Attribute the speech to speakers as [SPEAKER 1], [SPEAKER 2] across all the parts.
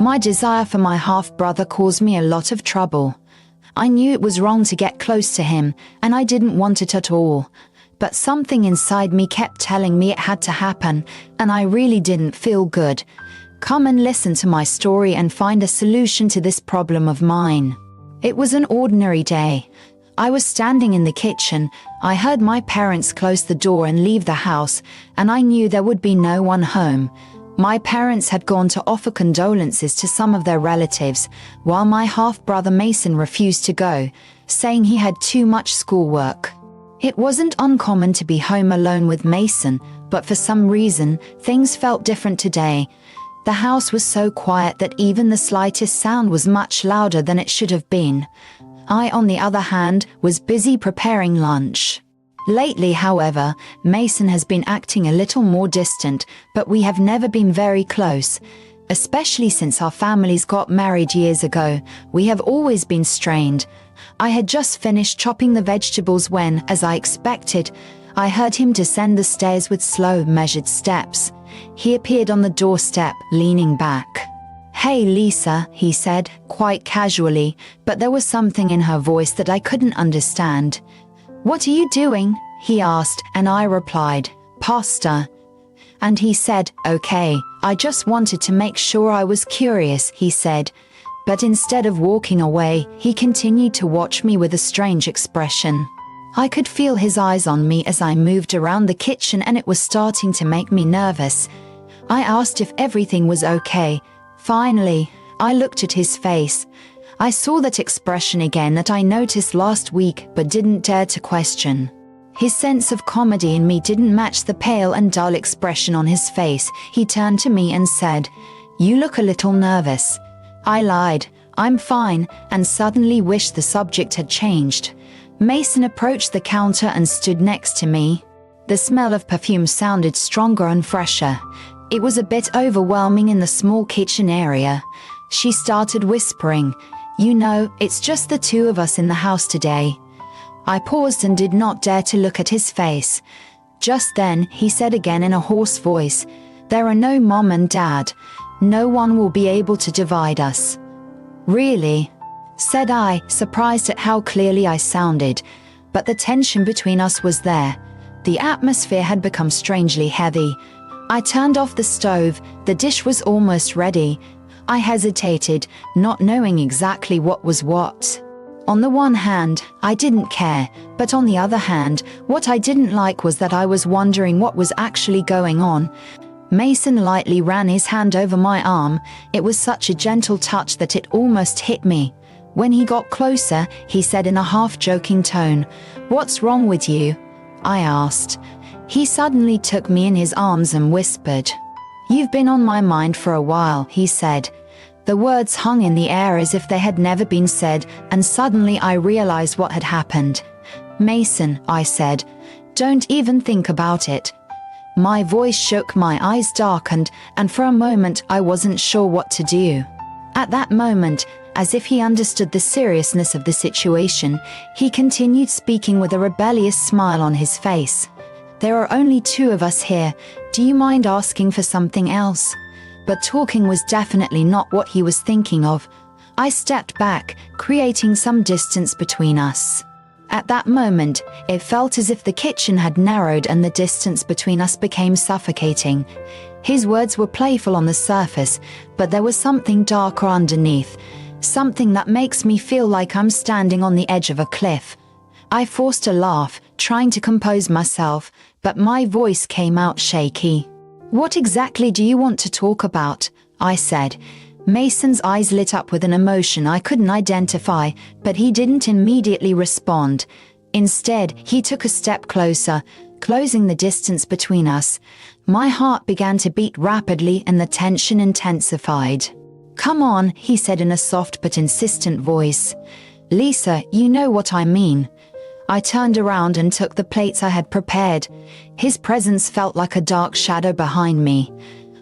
[SPEAKER 1] My desire for my half-brother caused me a lot of trouble. I knew it was wrong to get close to him, and I didn't want it at all. But something inside me kept telling me it had to happen, and I really didn't feel good. Come and listen to my story and find a solution to this problem of mine. It was an ordinary day. I was standing in the kitchen. I heard my parents close the door and leave the house, and I knew there would be no one home. My parents had gone to offer condolences to some of their relatives, while my half-brother Mason refused to go, saying he had too much schoolwork. It wasn't uncommon to be home alone with Mason, but for some reason, things felt different today. The house was so quiet that even the slightest sound was much louder than it should have been. I, on the other hand, was busy preparing lunch. Lately, however, Mason has been acting a little more distant, but we have never been very close. Especially since our families got married years ago, we have always been strained. I had just finished chopping the vegetables when, as I expected, I heard him descend the stairs with slow, measured steps. He appeared on the doorstep, leaning back. "Hey, Lisa," he said, quite casually, but there was something in her voice that I couldn't understand. "What are you doing?" he asked, and I replied, "Pasta." And he said, "Okay, I just wanted to make sure I was curious," he said. But instead of walking away, he continued to watch me with a strange expression. I could feel his eyes on me as I moved around the kitchen, and it was starting to make me nervous. I asked if everything was okay. Finally, I looked at his face. I saw that expression again that I noticed last week but didn't dare to question. His sense of comedy in me didn't match the pale and dull expression on his face. He turned to me and said, "You look a little nervous." I lied, "I'm fine," and suddenly wished the subject had changed. Mason approached the counter and stood next to me. The smell of perfume sounded stronger and fresher. It was a bit overwhelming in the small kitchen area. She started whispering, "You know, it's just the two of us in the house today." I paused and did not dare to look at his face. Just then, he said again in a hoarse voice, "There are no mom and dad. No one will be able to divide us." "Really?" said I, surprised at how clearly I sounded. But the tension between us was there. The atmosphere had become strangely heavy. I turned off the stove. The dish was almost ready. I hesitated, not knowing exactly what was what. On the one hand, I didn't care, but on the other hand, what I didn't like was that I was wondering what was actually going on. Mason lightly ran his hand over my arm. It was such a gentle touch that it almost hit me. When he got closer, he said in a half-joking tone, "What's wrong with you?" I asked. He suddenly took me in his arms and whispered, "You've been on my mind for a while," he said. The words hung in the air as if they had never been said, and suddenly I realized what had happened. "Mason," I said, "don't even think about it." My voice shook, my eyes darkened, and for a moment I wasn't sure what to do. At that moment, as if he understood the seriousness of the situation, he continued speaking with a rebellious smile on his face. "There are only two of us here. Do you mind asking for something else?" But talking was definitely not what he was thinking of. I stepped back, creating some distance between us. At that moment, it felt as if the kitchen had narrowed and the distance between us became suffocating. His words were playful on the surface, but there was something darker underneath, something that makes me feel like I'm standing on the edge of a cliff. I forced a laugh, trying to compose myself, but my voice came out shaky. "What exactly do you want to talk about?" I said. Mason's eyes lit up with an emotion I couldn't identify, but he didn't immediately respond. Instead, he took a step closer, closing the distance between us. My heart began to beat rapidly and the tension intensified. "Come on," he said in a soft but insistent voice. "Lisa, you know what I mean." I turned around and took the plates I had prepared. His presence felt like a dark shadow behind me.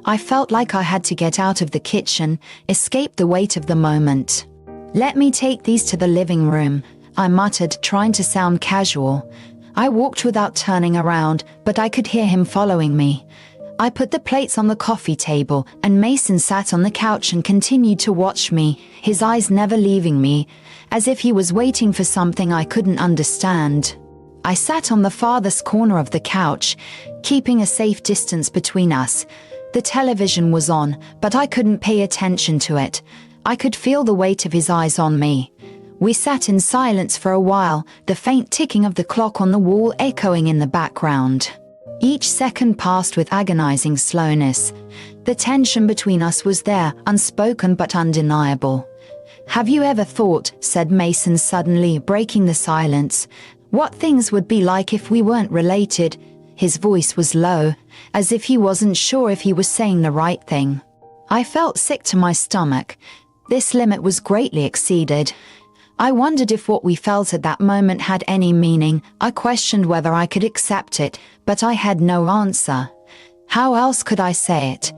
[SPEAKER 1] I felt like I had to get out of the kitchen, escape the weight of the moment. "Let me take these to the living room," I muttered, trying to sound casual. I walked without turning around, but I could hear him following me. I put the plates on the coffee table, and Mason sat on the couch and continued to watch me, his eyes never leaving me, as if he was waiting for something I couldn't understand. I sat on the farthest corner of the couch, keeping a safe distance between us. The television was on, but I couldn't pay attention to it. I could feel the weight of his eyes on me. We sat in silence for a while, the faint ticking of the clock on the wall echoing in the background. Each second passed with agonizing slowness. The tension between us was there, unspoken but undeniable. "Have you ever thought," said Mason suddenly, breaking the silence, "what things would be like if we weren't related?" His voice was low, as if he wasn't sure if he was saying the right thing. I felt sick to my stomach. This limit was greatly exceeded. I wondered if what we felt at that moment had any meaning. I questioned whether I could accept it, but I had no answer. How else could I say it?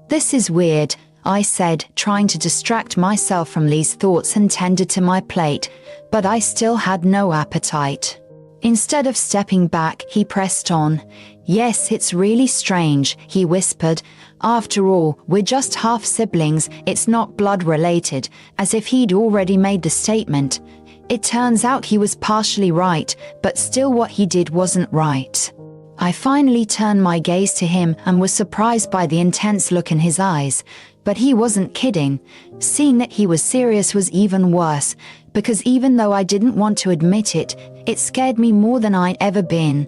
[SPEAKER 1] "This is weird," I said, trying to distract myself from these thoughts, and tended to my plate, but I still had no appetite. Instead of stepping back, he pressed on. "Yes, it's really strange," he whispered. "After all, we're just half-siblings, it's not blood-related," as if he'd already made the statement. It turns out he was partially right, but still what he did wasn't right. I finally turned my gaze to him and was surprised by the intense look in his eyes. But he wasn't kidding. Seeing that he was serious was even worse, because even though I didn't want to admit it, it scared me more than I'd ever been.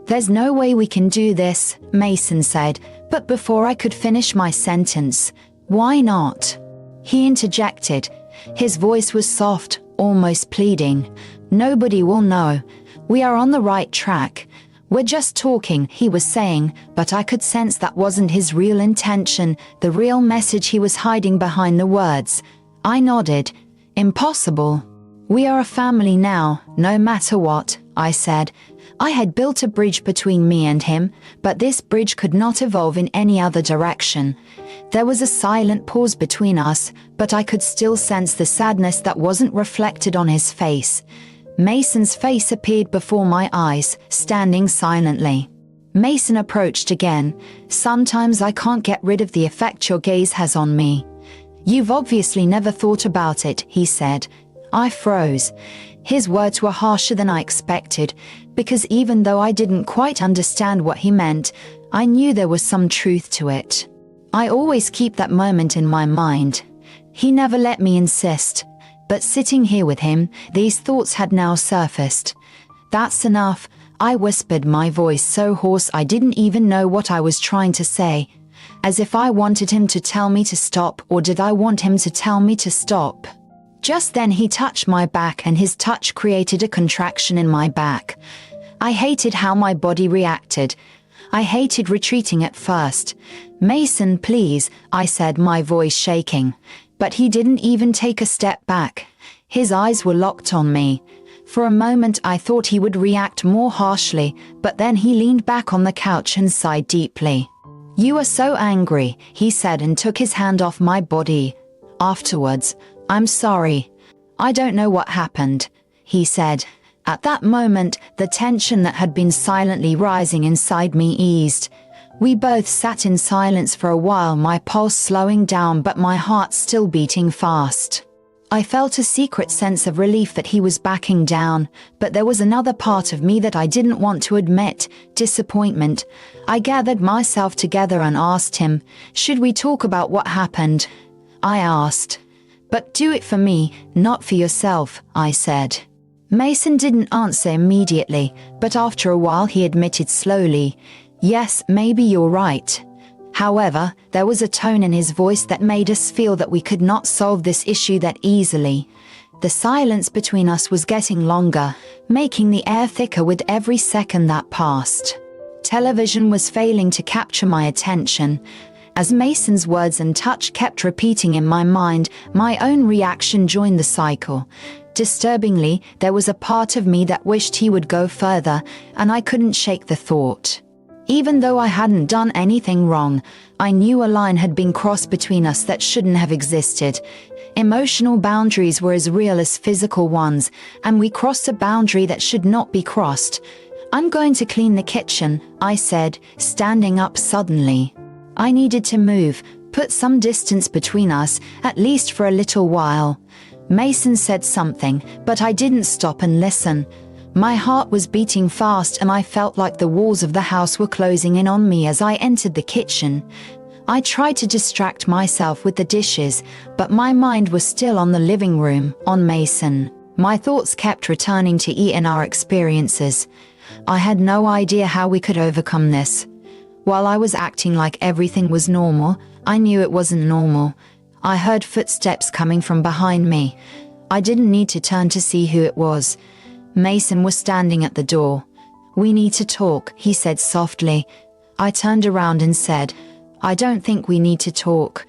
[SPEAKER 1] "There's no way we can do this," Mason said, but before I could finish my sentence, "Why not?" he interjected. His voice was soft, almost pleading. "Nobody will know. We are on the right track. We're just talking," he was saying, but I could sense that wasn't his real intention, the real message he was hiding behind the words. I nodded. "Impossible. We are a family now, no matter what," I said. I had built a bridge between me and him, but this bridge could not evolve in any other direction. There was a silent pause between us, but I could still sense the sadness that wasn't reflected on his face. Mason's face appeared before my eyes, standing silently. Mason approached again. "Sometimes I can't get rid of the effect your gaze has on me." "You've obviously never thought about it," he said. I froze. His words were harsher than I expected, because even though I didn't quite understand what he meant, I knew there was some truth to it. I always keep that moment in my mind. He never let me insist. But sitting here with him, these thoughts had now surfaced. "That's enough," I whispered, my voice so hoarse I didn't even know what I was trying to say. As if I wanted him to tell me to stop, or did I want him to tell me to stop? Just then he touched my back, and his touch created a contraction in my back. I hated how my body reacted. I hated retreating at first. "Mason, please," I said, my voice shaking. But he didn't even take a step back. His eyes were locked on me. For a moment I thought he would react more harshly, but then he leaned back on the couch and sighed deeply. "You are so angry," he said, and took his hand off my body. "Afterwards, I'm sorry. I don't know what happened," he said. At that moment, the tension that had been silently rising inside me eased. We both sat in silence for a while, my pulse slowing down but my heart still beating fast. I felt a secret sense of relief that he was backing down, but there was another part of me that I didn't want to admit, disappointment. I gathered myself together and asked him, "Should we talk about what happened?" I asked. "But do it for me, not for yourself," I said. Mason didn't answer immediately, but after a while he admitted slowly, "Yes, maybe you're right." However, there was a tone in his voice that made us feel that we could not solve this issue that easily. The silence between us was getting longer, making the air thicker with every second that passed. Television was failing to capture my attention. As Mason's words and touch kept repeating in my mind, my own reaction joined the cycle. Disturbingly, there was a part of me that wished he would go further, and I couldn't shake the thought. Even though I hadn't done anything wrong, I knew a line had been crossed between us that shouldn't have existed. Emotional boundaries were as real as physical ones, and we crossed a boundary that should not be crossed. I'm going to clean the kitchen, I said, standing up suddenly. I needed to move, put some distance between us, at least for a little while. Mason said something, but I didn't stop and listen. My heart was beating fast and I felt like the walls of the house were closing in on me as I entered the kitchen. I tried to distract myself with the dishes, but my mind was still on the living room, on Mason. My thoughts kept returning to Ian and our experiences. I had no idea how we could overcome this. While I was acting like everything was normal, I knew it wasn't normal. I heard footsteps coming from behind me. I didn't need to turn to see who it was. Mason was standing at the door. "We need to talk," he said softly. I turned around and said, "I don't think we need to talk."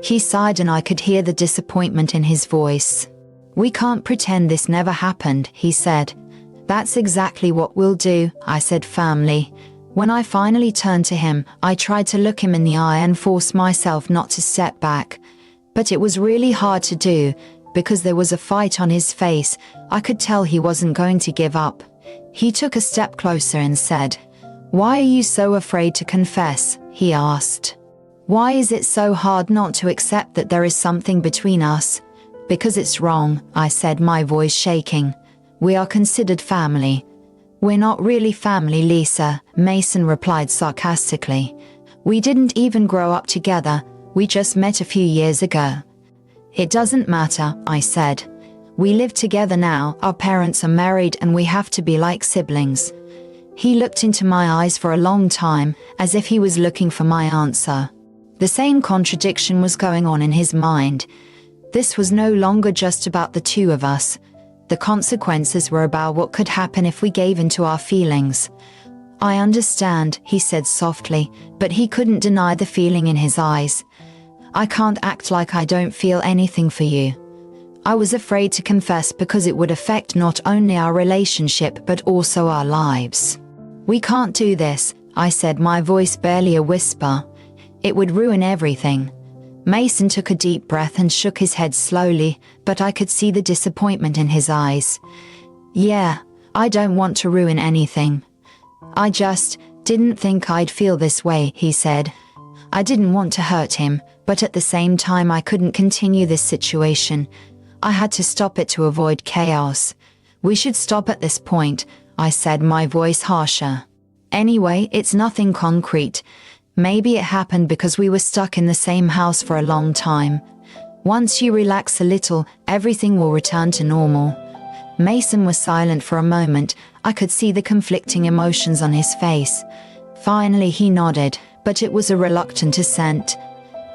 [SPEAKER 1] He sighed and I could hear the disappointment in his voice. "We can't pretend this never happened," he said. "That's exactly what we'll do," I said firmly. When I finally turned to him, I tried to look him in the eye and force myself not to step back. But it was really hard to do, because there was a fight on his face. I could tell he wasn't going to give up. He took a step closer and said, "Why are you so afraid to confess?" he asked. "Why is it so hard not to accept that there is something between us?" "Because it's wrong," I said, my voice shaking. "We are considered family." "We're not really family, Lisa," Mason replied sarcastically. "We didn't even grow up together, we just met a few years ago." "It doesn't matter," I said. "We live together now, our parents are married and we have to be like siblings." He looked into my eyes for a long time, as if he was looking for my answer. The same contradiction was going on in his mind. This was no longer just about the two of us. The consequences were about what could happen if we gave in to our feelings. "I understand," he said softly, but he couldn't deny the feeling in his eyes. "I can't act like I don't feel anything for you." I was afraid to confess because it would affect not only our relationship but also our lives. "We can't do this," I said, my voice barely a whisper. "It would ruin everything." Mason took a deep breath and shook his head slowly, but I could see the disappointment in his eyes. "Yeah, I don't want to ruin anything. I just didn't think I'd feel this way," he said. I didn't want to hurt him, but at the same time I couldn't continue this situation. I had to stop it to avoid chaos. "We should stop at this point," I said, my voice harsher. "Anyway, it's nothing concrete. Maybe it happened because we were stuck in the same house for a long time. Once you relax a little, everything will return to normal." Mason was silent for a moment. I could see the conflicting emotions on his face. Finally he nodded, but it was a reluctant assent.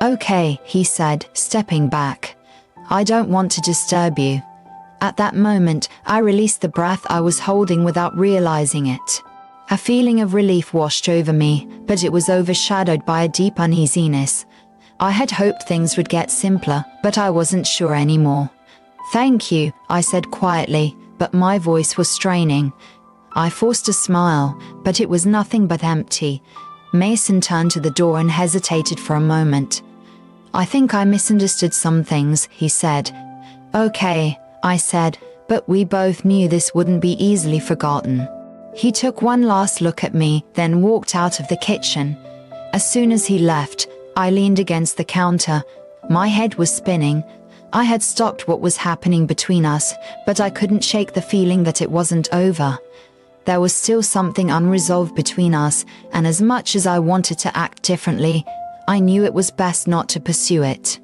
[SPEAKER 1] "Okay," he said, stepping back. "I don't want to disturb you." At that moment, I released the breath I was holding without realizing it. A feeling of relief washed over me, but it was overshadowed by a deep uneasiness. I had hoped things would get simpler, but I wasn't sure anymore. "Thank you," I said quietly, but my voice was straining. I forced a smile, but it was nothing but empty. Mason turned to the door and hesitated for a moment. "I think I misunderstood some things," he said. "Okay," I said, but we both knew this wouldn't be easily forgotten. He took one last look at me, then walked out of the kitchen. As soon as he left, I leaned against the counter. My head was spinning. I had stopped what was happening between us, but I couldn't shake the feeling that it wasn't over. There was still something unresolved between us, and as much as I wanted to act differently, I knew it was best not to pursue it.